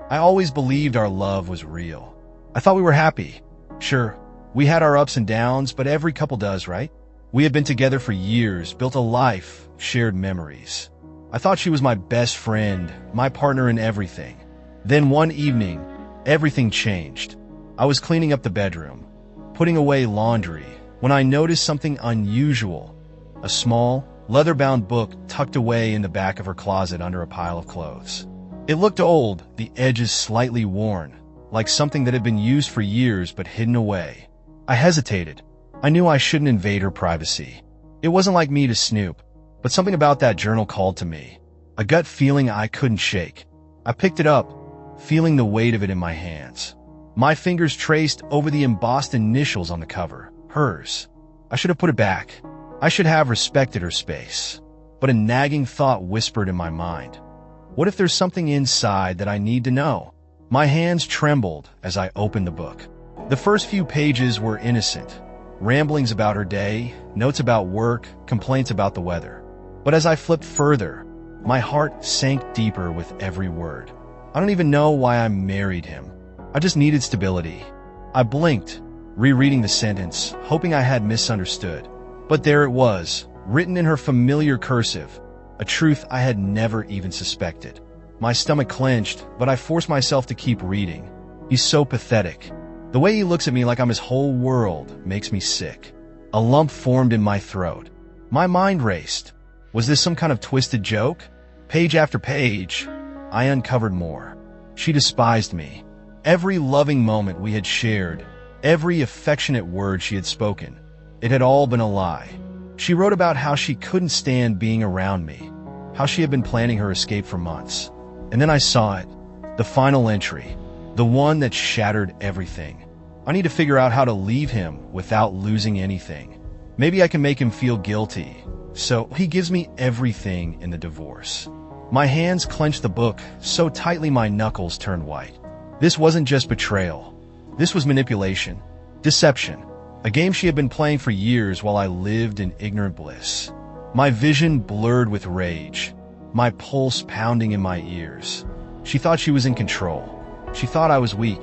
I always believed our love was real. I thought we were happy. Sure, we had our ups and downs, but every couple does, right? We had been together for years, built a life, shared memories. I thought she was my best friend, my partner in everything. Then one evening, everything changed. I was cleaning up the bedroom, putting away laundry, when I noticed something unusual. A small, leather-bound book tucked away in the back of her closet under a pile of clothes. It looked old, the edges slightly worn, like something that had been used for years but hidden away. I hesitated. I knew I shouldn't invade her privacy. It wasn't like me to snoop, but something about that journal called to me. A gut feeling I couldn't shake. I picked it up, feeling the weight of it in my hands. My fingers traced over the embossed initials on the cover, hers. I should have put it back. I should have respected her space. But a nagging thought whispered in my mind. What if there's something inside that I need to know? My hands trembled as I opened the book. The first few pages were innocent. Ramblings about her day, notes about work, complaints about the weather. But as I flipped further, my heart sank deeper with every word. I don't even know why I married him. I just needed stability. I blinked, rereading the sentence, hoping I had misunderstood. But there it was, written in her familiar cursive, a truth I had never even suspected. My stomach clenched, but I forced myself to keep reading. He's so pathetic. The way he looks at me like I'm his whole world makes me sick. A lump formed in my throat. My mind raced. Was this some kind of twisted joke? Page after page, I uncovered more. She despised me. Every loving moment we had shared, every affectionate word she had spoken, it had all been a lie. She wrote about how she couldn't stand being around me, how she had been planning her escape for months. And then I saw it, the final entry, the one that shattered everything. I need to figure out how to leave him without losing anything. Maybe I can make him feel guilty, so he gives me everything in the divorce. My hands clenched the book so tightly my knuckles turned white. This wasn't just betrayal. This was manipulation, deception, a game she had been playing for years while I lived in ignorant bliss. My vision blurred with rage, my pulse pounding in my ears. She thought she was in control. She thought I was weak.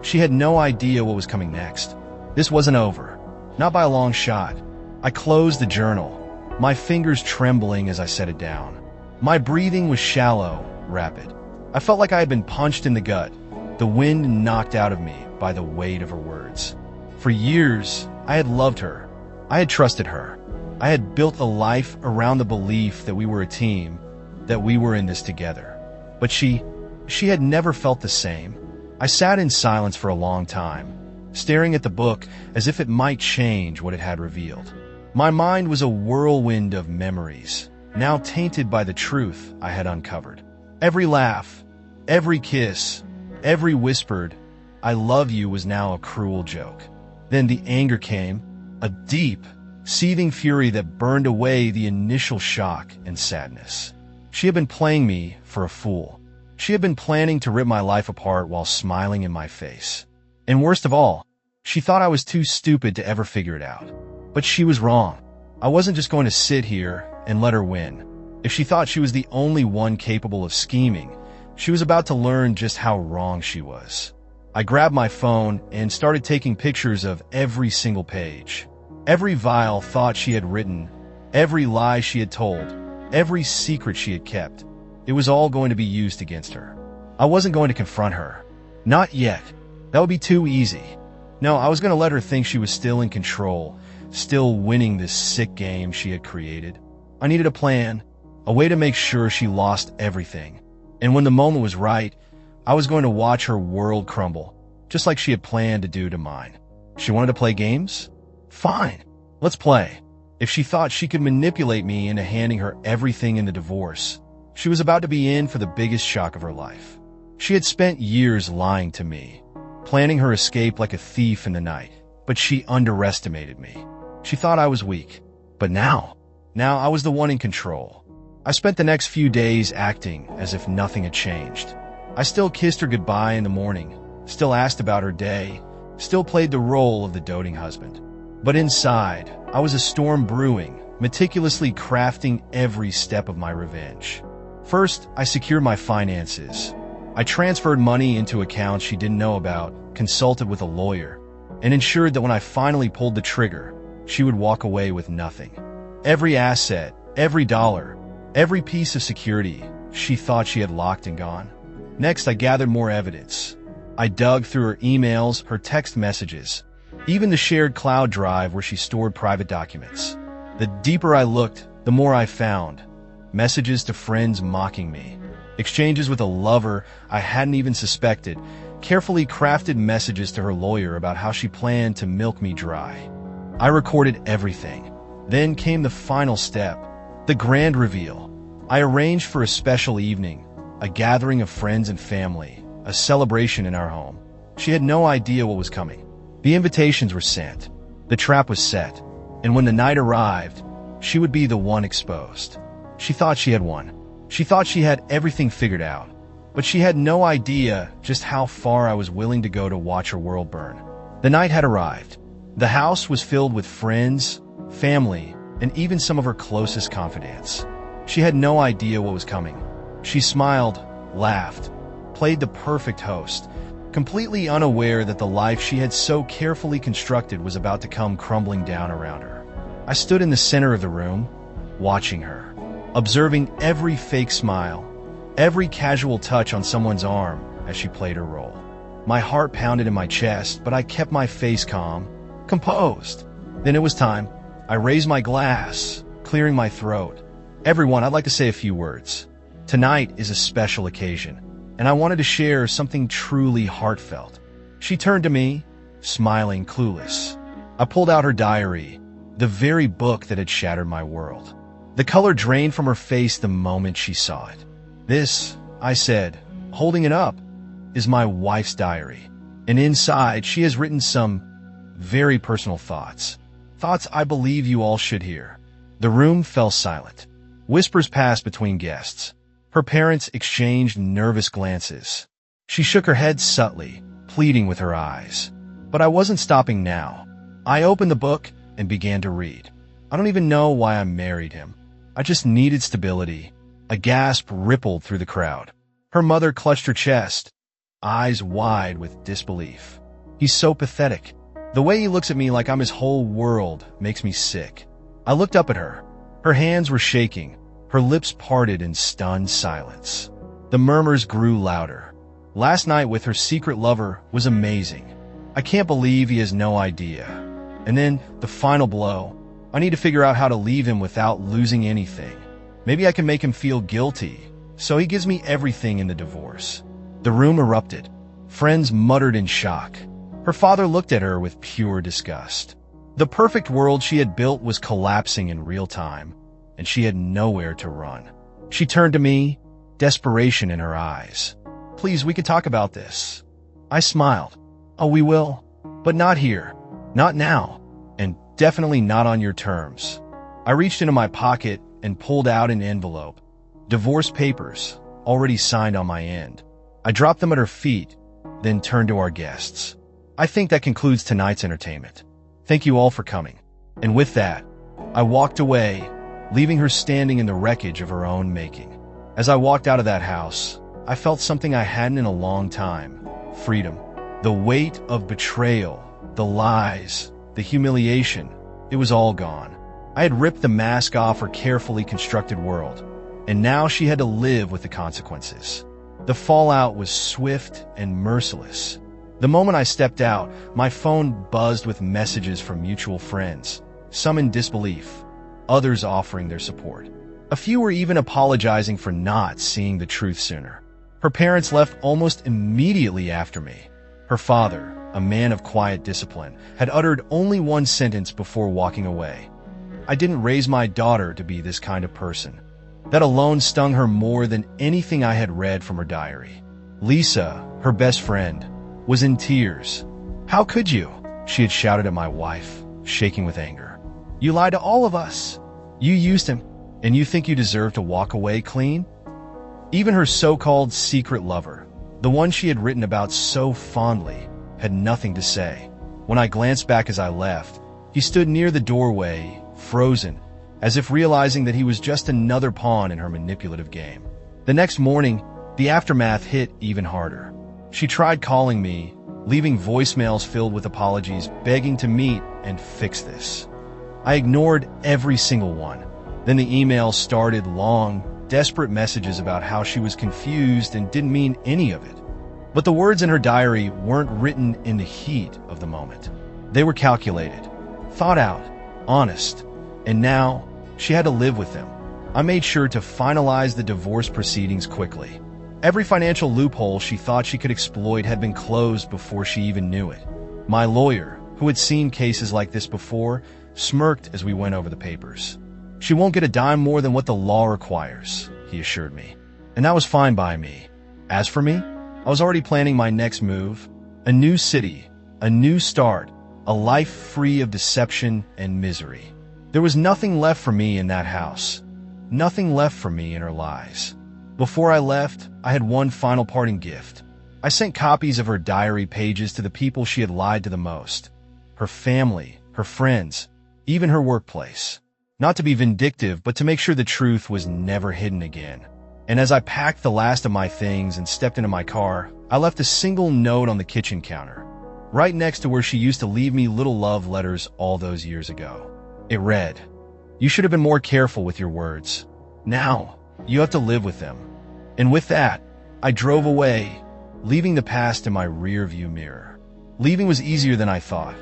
She had no idea what was coming next. This wasn't over, not by a long shot. I closed the journal, my fingers trembling as I set it down. My breathing was shallow, rapid. I felt like I had been punched in the gut, the wind knocked out of me by the weight of her words. For years, I had loved her. I had trusted her. I had built a life around the belief that we were a team, that we were in this together. But she had never felt the same. I sat in silence for a long time, staring at the book as if it might change what it had revealed. My mind was a whirlwind of memories, now tainted by the truth I had uncovered. Every laugh, every kiss, every whispered, "I love you," was now a cruel joke. Then the anger came, a deep, seething fury that burned away the initial shock and sadness. She had been playing me for a fool. She had been planning to rip my life apart while smiling in my face. And worst of all, she thought I was too stupid to ever figure it out. But she was wrong. I wasn't just going to sit here and let her win. If she thought she was the only one capable of scheming, she was about to learn just how wrong she was. I grabbed my phone and started taking pictures of every single page. Every vile thought she had written, every lie she had told, every secret she had kept. It was all going to be used against her. I wasn't going to confront her. Not yet. That would be too easy. No, I was going to let her think she was still in control, still winning this sick game she had created. I needed a plan, a way to make sure she lost everything. And when the moment was right, I was going to watch her world crumble, just like she had planned to do to mine. She wanted to play games? Fine, let's play. If she thought she could manipulate me into handing her everything in the divorce, she was about to be in for the biggest shock of her life. She had spent years lying to me, planning her escape like a thief in the night, but she underestimated me. She thought I was weak. But now I was the one in control. I spent the next few days acting as if nothing had changed. I still kissed her goodbye in the morning, still asked about her day, still played the role of the doting husband. But inside, I was a storm brewing, meticulously crafting every step of my revenge. First, I secured my finances. I transferred money into accounts she didn't know about, consulted with a lawyer, and ensured that when I finally pulled the trigger, she would walk away with nothing. Every asset, every dollar, every piece of security she thought she had locked and gone. Next, I gathered more evidence. I dug through her emails, her text messages, even the shared cloud drive where she stored private documents. The deeper I looked, the more I found. Messages to friends mocking me, exchanges with a lover I hadn't even suspected, carefully crafted messages to her lawyer about how she planned to milk me dry. I recorded everything. Then came the final step, the grand reveal. I arranged for a special evening, a gathering of friends and family, a celebration in our home. She had no idea what was coming. The invitations were sent. The trap was set. And when the night arrived, she would be the one exposed. She thought she had won. She thought she had everything figured out. But she had no idea just how far I was willing to go to watch her world burn. The night had arrived. The house was filled with friends, family, and even some of her closest confidants. She had no idea what was coming. She smiled, laughed, played the perfect host, completely unaware that the life she had so carefully constructed was about to come crumbling down around her. I stood in the center of the room, watching her, observing every fake smile, every casual touch on someone's arm as she played her role. My heart pounded in my chest, but I kept my face calm, composed. Then it was time. I raised my glass, clearing my throat. Everyone, I'd like to say a few words. Tonight is a special occasion, and I wanted to share something truly heartfelt. She turned to me, smiling, clueless. I pulled out her diary, the very book that had shattered my world. The color drained from her face the moment she saw it. This, I said, holding it up, is my wife's diary. And inside, she has written some very personal thoughts. Thoughts I believe you all should hear. The room fell silent. Whispers passed between guests. Her parents exchanged nervous glances. She shook her head subtly, pleading with her eyes. But I wasn't stopping now. I opened the book and began to read. I don't even know why I married him. I just needed stability. A gasp rippled through the crowd. Her mother clutched her chest, eyes wide with disbelief. He's so pathetic. The way he looks at me like I'm his whole world makes me sick. I looked up at her. Her hands were shaking, her lips parted in stunned silence. The murmurs grew louder. Last night with her secret lover was amazing. I can't believe he has no idea. And then, the final blow. I need to figure out how to leave him without losing anything. Maybe I can make him feel guilty, so he gives me everything in the divorce. The room erupted. Friends muttered in shock. Her father looked at her with pure disgust. The perfect world she had built was collapsing in real time, and she had nowhere to run. She turned to me, desperation in her eyes. Please, we could talk about this. I smiled. Oh, we will. But not here. Not now. And definitely not on your terms. I reached into my pocket and pulled out an envelope. Divorce papers, already signed on my end. I dropped them at her feet, then turned to our guests. I think that concludes tonight's entertainment. Thank you all for coming. And with that, I walked away, leaving her standing in the wreckage of her own making. As I walked out of that house, I felt something I hadn't in a long time. Freedom. The weight of betrayal, the lies, the humiliation, it was all gone. I had ripped the mask off her carefully constructed world, and now she had to live with the consequences. The fallout was swift and merciless. The moment I stepped out, my phone buzzed with messages from mutual friends, some in disbelief, others offering their support. A few were even apologizing for not seeing the truth sooner. Her parents left almost immediately after me. Her father, a man of quiet discipline, had uttered only one sentence before walking away. I didn't raise my daughter to be this kind of person. That alone stung her more than anything I had read from her diary. Lisa, her best friend, was in tears. How could you? She had shouted at my wife, shaking with anger. You lied to all of us. You used him, and you think you deserve to walk away clean? Even her so-called secret lover, the one she had written about so fondly, had nothing to say. When I glanced back as I left, he stood near the doorway, frozen, as if realizing that he was just another pawn in her manipulative game. The next morning, The aftermath hit even harder. She tried calling me, leaving voicemails filled with apologies, begging to meet and fix this. I ignored every single one. Then the emails started, long, desperate messages about how she was confused and didn't mean any of it. But the words in her diary weren't written in the heat of the moment. They were calculated, thought out, honest, and now she had to live with them. I made sure to finalize the divorce proceedings quickly. Every financial loophole she thought she could exploit had been closed before she even knew it. My lawyer, who had seen cases like this before, smirked as we went over the papers. "She won't get a dime more than what the law requires," he assured me. And that was fine by me. As for me, I was already planning my next move. A new city, a new start, a life free of deception and misery. There was nothing left for me in that house. Nothing left for me in her lies. Before I left, I had one final parting gift. I sent copies of her diary pages to the people she had lied to the most. Her family, her friends, even her workplace. Not to be vindictive, but to make sure the truth was never hidden again. And as I packed the last of my things and stepped into my car, I left a single note on the kitchen counter, right next to where she used to leave me little love letters all those years ago. It read, "You should have been more careful with your words. Now, you have to live with them." And with that, I drove away, leaving the past in my rear-view mirror. Leaving was easier than I thought.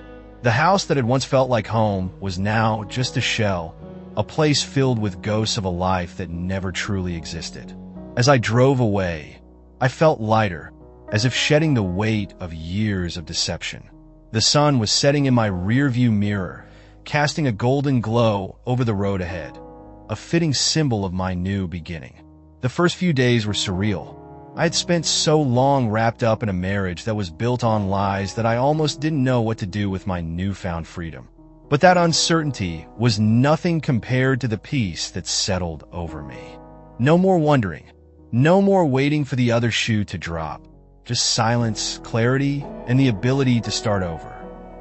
The house that had once felt like home was now just a shell, a place filled with ghosts of a life that never truly existed. As I drove away, I felt lighter, as if shedding the weight of years of deception. The sun was setting in my rear-view mirror, casting a golden glow over the road ahead, a fitting symbol of my new beginning. The first few days were surreal. I had spent so long wrapped up in a marriage that was built on lies that I almost didn't know what to do with my newfound freedom. But that uncertainty was nothing compared to the peace that settled over me. No more wondering, no more waiting for the other shoe to drop. Just silence, clarity, and the ability to start over.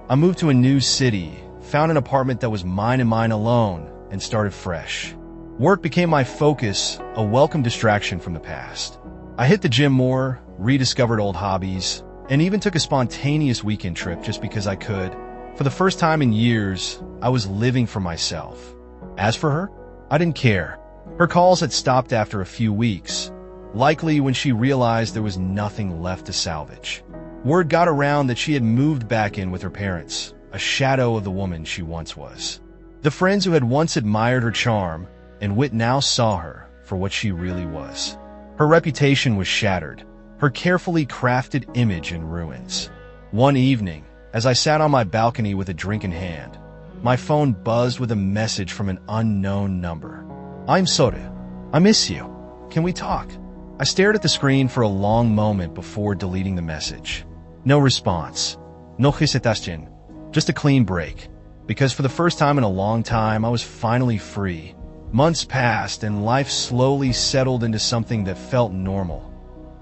I moved to a new city, found an apartment that was mine and mine alone, and started fresh. Work became my focus, a welcome distraction from the past. I hit the gym more, rediscovered old hobbies, and even took a spontaneous weekend trip just because I could. For the first time in years, I was living for myself. As for her, I didn't care. Her calls had stopped after a few weeks, likely when she realized there was nothing left to salvage. Word got around that she had moved back in with her parents, a shadow of the woman she once was. The friends who had once admired her charm and wit now saw her for what she really was. Her reputation was shattered, her carefully crafted image in ruins. One evening, as I sat on my balcony with a drink in hand, my phone buzzed with a message from an unknown number. "I'm Soda. I miss you. Can we talk?" I stared at the screen for a long moment before deleting the message. No response. No hesitation. Just a clean break. Because for the first time in a long time, I was finally free. Months passed and life slowly settled into something that felt normal.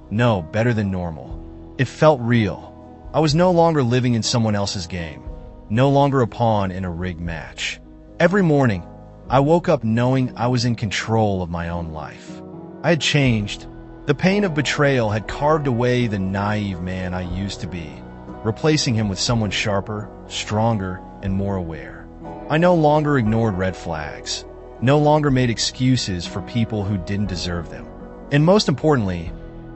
No, better than normal. It felt real. I was no longer living in someone else's game. No longer a pawn in a rigged match. Every morning, I woke up knowing I was in control of my own life. I had changed. The pain of betrayal had carved away the naive man I used to be, replacing him with someone sharper, stronger, and more aware. I no longer ignored red flags, no longer made excuses for people who didn't deserve them. And most importantly,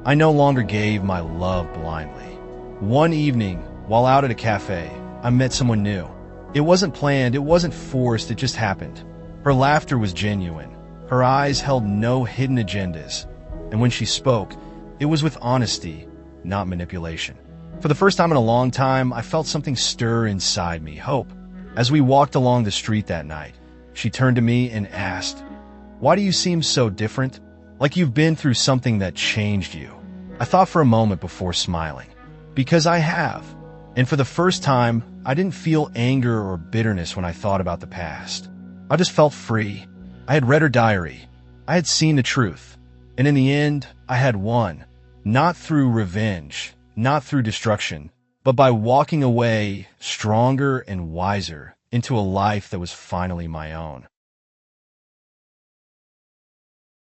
I no longer gave my love blindly. One evening, while out at a cafe, I met someone new. It wasn't planned, it wasn't forced, it just happened. Her laughter was genuine. Her eyes held no hidden agendas. And when she spoke, it was with honesty, not manipulation. For the first time in a long time, I felt something stir inside me, hope. As we walked along the street that night, she turned to me and asked, "Why do you seem so different? Like you've been through something that changed you." I thought for a moment before smiling. Because I have. And for the first time, I didn't feel anger or bitterness when I thought about the past. I just felt free. I had read her diary. I had seen the truth. And in the end, I had won. Not through revenge, not through destruction, but by walking away stronger and wiser into a life that was finally my own.